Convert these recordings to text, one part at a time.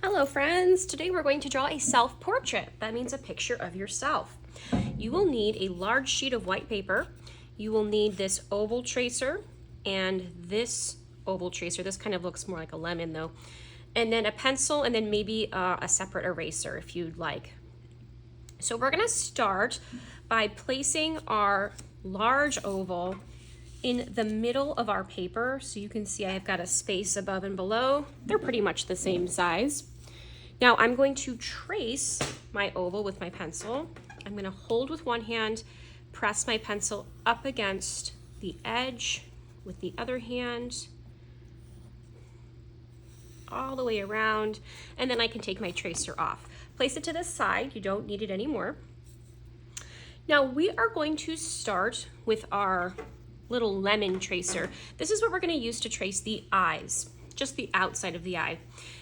Hello friends, today we're going to draw a self-portrait. That means a picture of yourself. You will need a large sheet of white paper. You will need this oval tracer and this oval tracer. This kind of looks more like a lemon though. And then a pencil and then maybe a separate eraser if you'd like. So we're gonna start by placing our large oval in the middle of our paper. So you can see I've got a space above and below. They're pretty much the same size. Now I'm going to trace my oval with my pencil. I'm going to hold with one hand, press my pencil up against the edge with the other hand, all the way around, and then I can take my tracer off. Place it to the side, you don't need it anymore. Now we are going to start with our little lemon tracer. This is what we're going to use to trace the eyes, just the outside of the eye.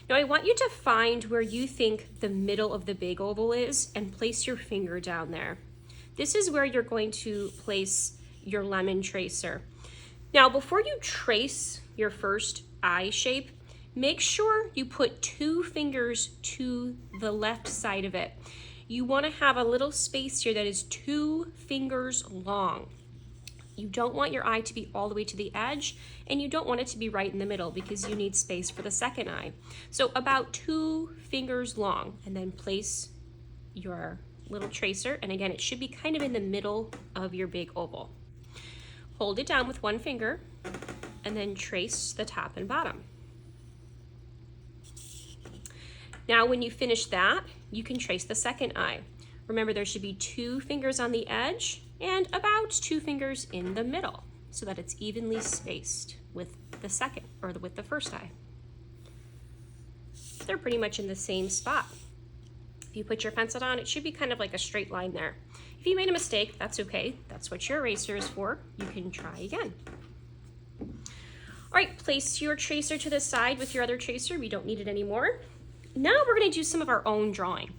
Now I want you to find where you think the middle of the big oval is and place your finger down there. This is where you're going to place your lemon tracer. Now before you trace your first eye shape, make sure you put 2 fingers to the left side of it. You want to have a little space here that is 2 fingers long. You don't want your eye to be all the way to the edge, and you don't want it to be right in the middle because you need space for the second eye. So about 2 fingers long, and then place your little tracer, and again, it should be kind of in the middle of your big oval. Hold it down with one finger, and then trace the top and bottom. Now, when you finish that, you can trace the second eye. Remember, there should be 2 fingers on the edge and about 2 fingers in the middle so that it's evenly spaced with the second or with the first eye. They're pretty much in the same spot. If you put your pencil down, it should be kind of like a straight line there. If you made a mistake, that's okay. That's what your eraser is for. You can try again. All right, place your tracer to the side with your other tracer. We don't need it anymore. Now we're going to do some of our own drawing.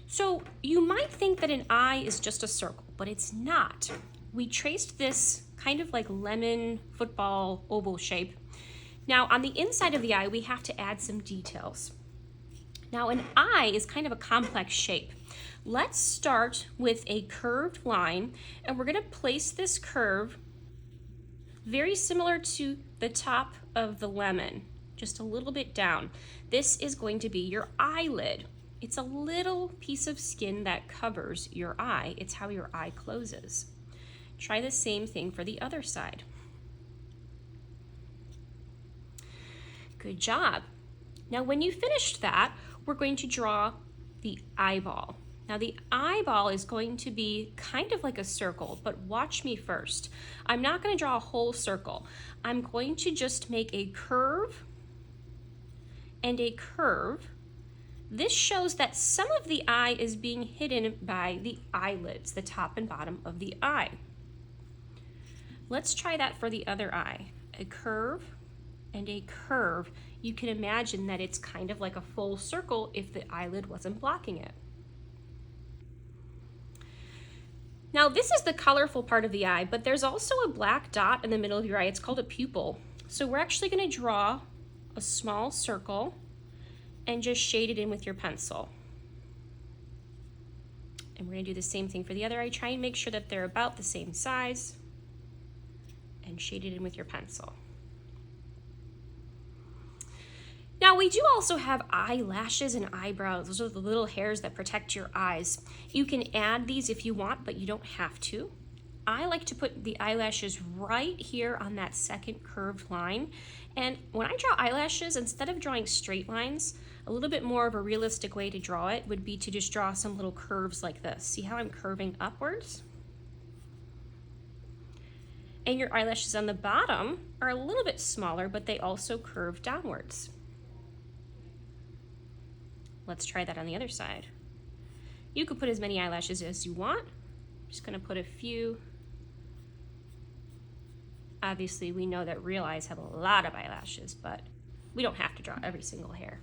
So you might think that an eye is just a circle, but it's not. We traced this kind of like lemon football oval shape. Now on the inside of the eye, we have to add some details. Now an eye is kind of a complex shape. Let's start with a curved line, and we're going to place this curve very similar to the top of the lemon, just a little bit down. This is going to be your eyelid. It's a little piece of skin that covers your eye. It's how your eye closes. Try the same thing for the other side. Good job. Now when you finished that, we're going to draw the eyeball. Now the eyeball is going to be kind of like a circle, but watch me first. I'm not going to draw a whole circle. I'm going to just make a curve and a curve. This shows that some of the eye is being hidden by the eyelids, the top and bottom of the eye. Let's try that for the other eye. A curve and a curve. You can imagine that it's kind of like a full circle if the eyelid wasn't blocking it. Now this is the colorful part of the eye, but there's also a black dot in the middle of your eye. It's called a pupil. So we're actually going to draw a small circle and just shade it in with your pencil. And we're going to do the same thing for the other eye. Try and make sure that they're about the same size and shade it in with your pencil. Now we do also have eyelashes and eyebrows. Those are the little hairs that protect your eyes. You can add these if you want, but you don't have to. I like to put the eyelashes right here on that second curved line. And when I draw eyelashes, instead of drawing straight lines, a little bit more of a realistic way to draw it would be to just draw some little curves like this. See how I'm curving upwards? And your eyelashes on the bottom are a little bit smaller, but they also curve downwards. Let's try that on the other side. You could put as many eyelashes as you want. I'm just going to put a few. Obviously, we know that real eyes have a lot of eyelashes, but we don't have to draw every single hair.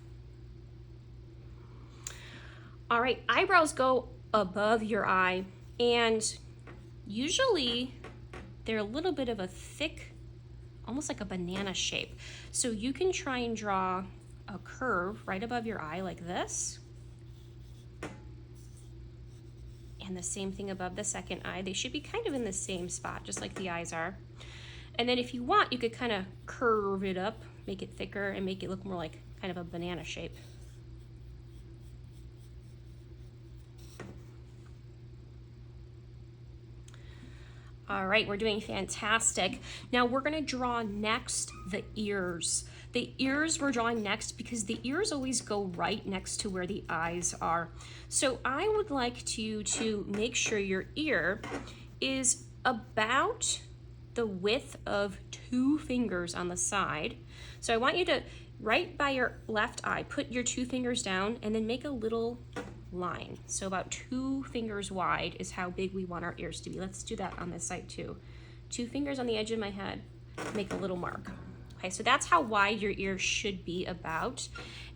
All right, eyebrows go above your eye, and usually they're a little bit of a thick, almost like a banana shape. So you can try and draw a curve right above your eye like this. And the same thing above the second eye. They should be kind of in the same spot, just like the eyes are. And then if you want, you could kind of curve it up, make it thicker, and make it look more like kind of a banana shape. All right, we're doing fantastic. Now we're gonna draw next the ears. The ears we're drawing next because the ears always go right next to where the eyes are. So I would like you to make sure your ear is about the width of 2 fingers on the side. So I want you to, right by your left eye, put your 2 fingers down and then make a little line. So about 2 fingers wide is how big we want our ears to be. Let's do that on this side too. 2 fingers on the edge of my head, make a little mark. Okay, so that's how wide your ear should be about.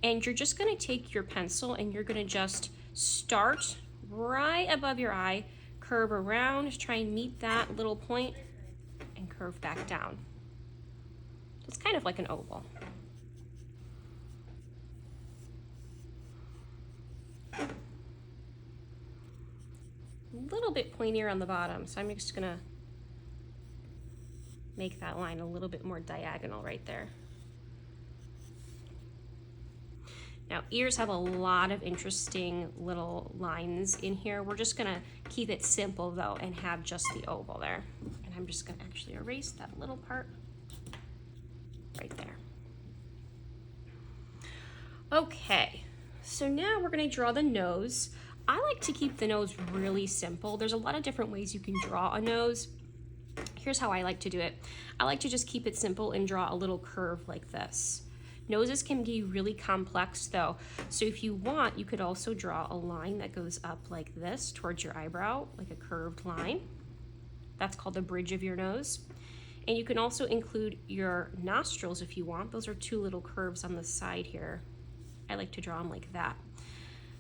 And you're just gonna take your pencil and you're gonna just start right above your eye, curve around, try and meet that little point, and curve back down. It's kind of like an oval. A little bit pointier on the bottom, so I'm just gonna make that line a little bit more diagonal right there. Now, ears have a lot of interesting little lines in here. We're just gonna keep it simple though and have just the oval there. And I'm just gonna actually erase that little part right there. Okay, so now we're gonna draw the nose. I like to keep the nose really simple. There's a lot of different ways you can draw a nose. Here's how I like to do it. I like to just keep it simple and draw a little curve like this. Noses can be really complex though. So if you want, you could also draw a line that goes up like this towards your eyebrow, like a curved line. That's called the bridge of your nose. And you can also include your nostrils if you want. Those are 2 little curves on the side here. I like to draw them like that.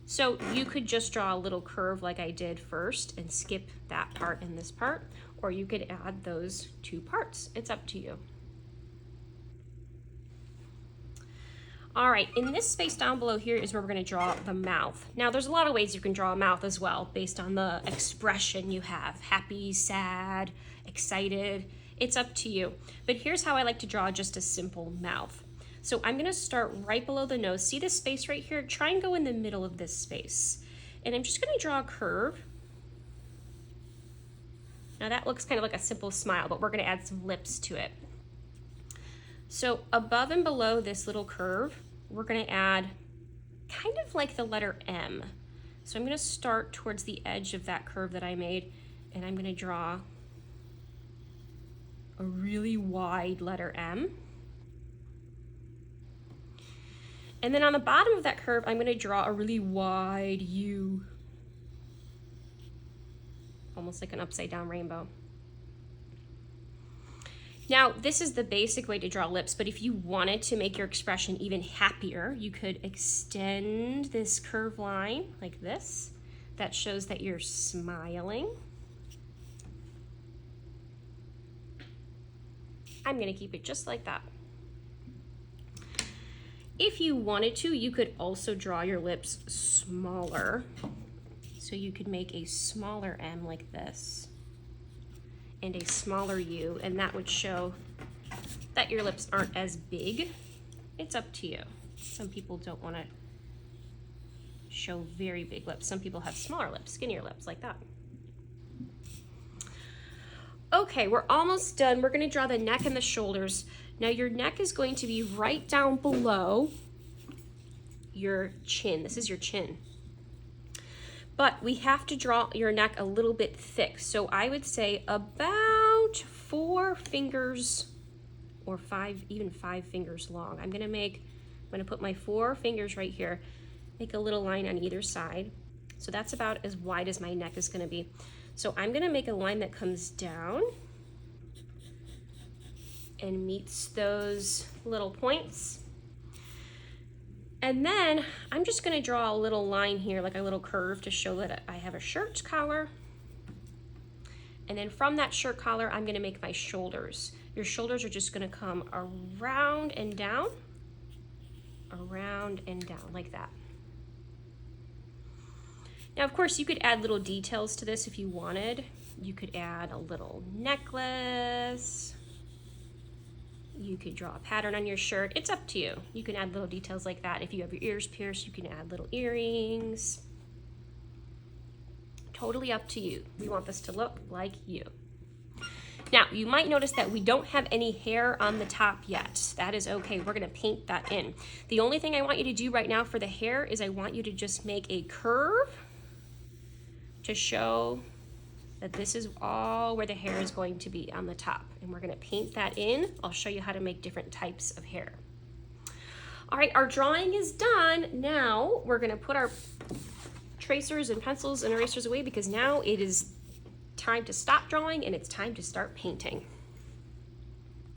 So you could just draw a little curve like I did first and skip that part and this part, or you could add those 2 parts. It's up to you. All right, in this space down below here is where we're gonna draw the mouth. Now there's a lot of ways you can draw a mouth as well based on the expression you have, happy, sad, excited, it's up to you. But here's how I like to draw just a simple mouth. So I'm gonna start right below the nose. See this space right here? Try and go in the middle of this space. And I'm just gonna draw a curve. Now that looks kind of like a simple smile, but we're gonna add some lips to it. So above and below this little curve, we're gonna add kind of like the letter M. So I'm gonna start towards the edge of that curve that I made, and I'm gonna draw a really wide letter M. And then on the bottom of that curve, I'm gonna draw a really wide U. Almost like an upside down rainbow. Now, this is the basic way to draw lips, but if you wanted to make your expression even happier, you could extend this curved line like this. That shows that you're smiling. I'm gonna keep it just like that. If you wanted to, you could also draw your lips smaller. So you could make a smaller M like this and a smaller U, and that would show that your lips aren't as big. It's up to you. Some people don't want to show very big lips. Some people have smaller lips, skinnier lips like that. Okay, we're almost done. We're gonna draw the neck and the shoulders. Now your neck is going to be right down below your chin. This is your chin. But we have to draw your neck a little bit thick. So I would say about 4 fingers or 5, even 5 fingers long. I'm gonna put my 4 fingers right here, make a little line on either side. So that's about as wide as my neck is gonna be. So I'm gonna make a line that comes down and meets those little points. And then I'm just gonna draw a little line here, like a little curve to show that I have a shirt collar. And then from that shirt collar, I'm gonna make my shoulders. Your shoulders are just gonna come around and down. around and down like that. Now, of course, you could add little details to this if you wanted. You could add a little necklace. You could draw a pattern on your shirt. It's up to you. You can add little details like that. If you have your ears pierced, you can add little earrings. Totally up to you. We want this to look like you. Now, you might notice that we don't have any hair on the top yet. That is okay. We're gonna paint that in. The only thing I want you to do right now for the hair is I want you to just make a curve to show that this is all where the hair is going to be on the top. And we're gonna paint that in. I'll show you how to make different types of hair. All right, our drawing is done. Now we're gonna put our tracers and pencils and erasers away because now it is time to stop drawing and it's time to start painting.